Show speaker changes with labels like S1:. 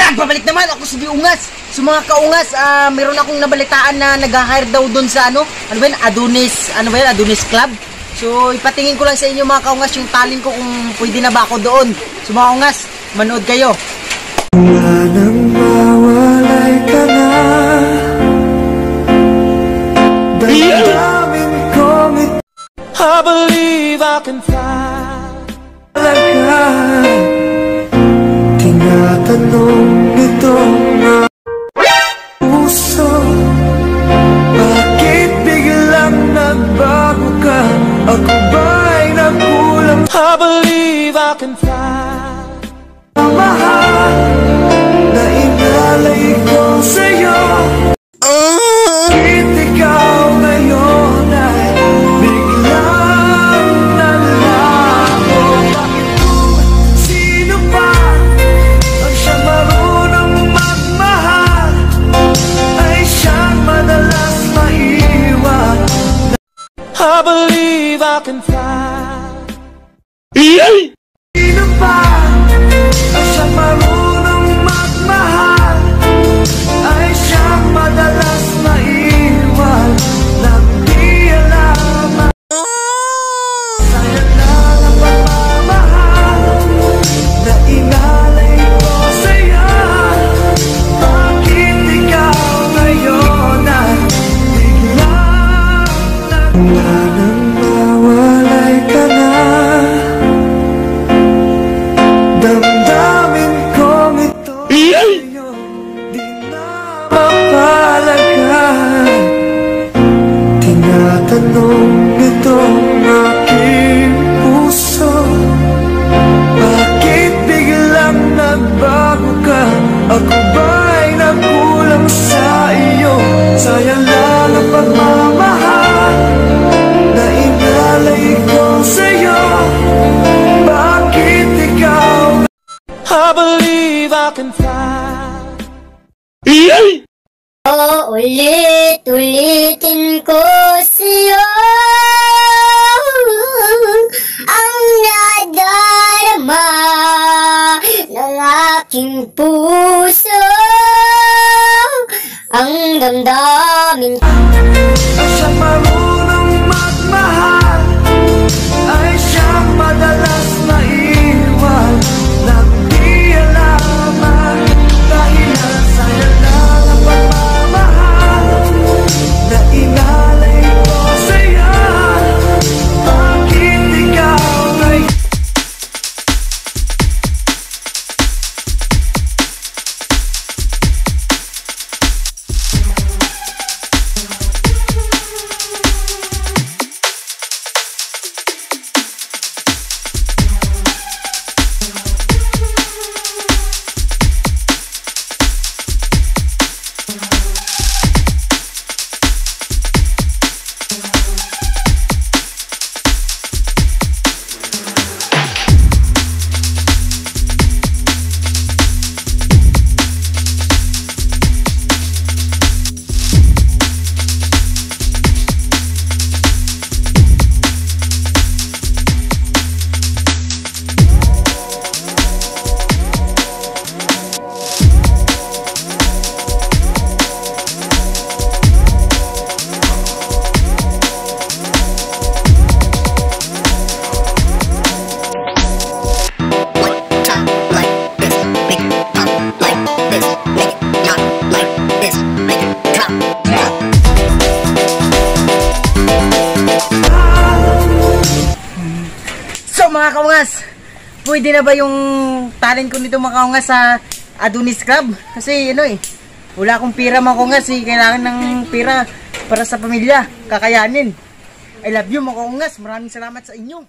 S1: Yan, pabalik naman ako si Ungas. Sa mga kaungas, meron akong nabalitaan na nag-hire daw doon sa ano ba yun? Adonis Club. So, ipatingin ko lang sa inyo mga kaungas yung talent ko kung pwede na ba ako doon. So mga kaungas, manood kayo.
S2: Wala nang mawalay ka na. Damdamin kong ito I believe I can fly. Tinatanong itong puso, bakit biglang nagbago ka? Ako ba'y nagkulang? I believe I can fly. Mahal na inalay ko sa'yo. Bakit ikaw ngayon ay biglang nalago? Bakit kung sino pa ang siyang marunong magmahal ay siyang madalas maiwan? I believe I can fly. Sino pa ang siyang marunong magmahal ay siyang madalas maiwan nang di alam. Sayang lang ang pagmamahal na inalay ko sa'yo. Bakit ikaw ngayon ay biglang nang mawalay ka na? Damdamin kong ito sa'yo, di na mapalagay. Tinatanong itong aking puso, bakit biglang nagbago ka? Ako ba'y nagkulang sa iyo? Sayang lang ang pagmamahal na inalay ko sa'yo. Bakit ikaw? I believe I can fly.
S3: Ulit-ulitin ko sa'yo ang nadarama ng aking puso, ang damdamin.
S2: Ang siyang marunong magmahal ay siyang madalas maiwan nang di alaman. Dahilan sayang lang ang pagmamahal na inalay ko sa'yo. Bakit ikaw ngayon?
S1: So mga kaungas, pwede na ba yung talent ko nito mga kaungas sa Adonis Club? Kasi wala akong pira mga kaungas, kailangan ng pira para sa pamilya, kakayanin. I love you mga kaungas, maraming salamat sa inyo.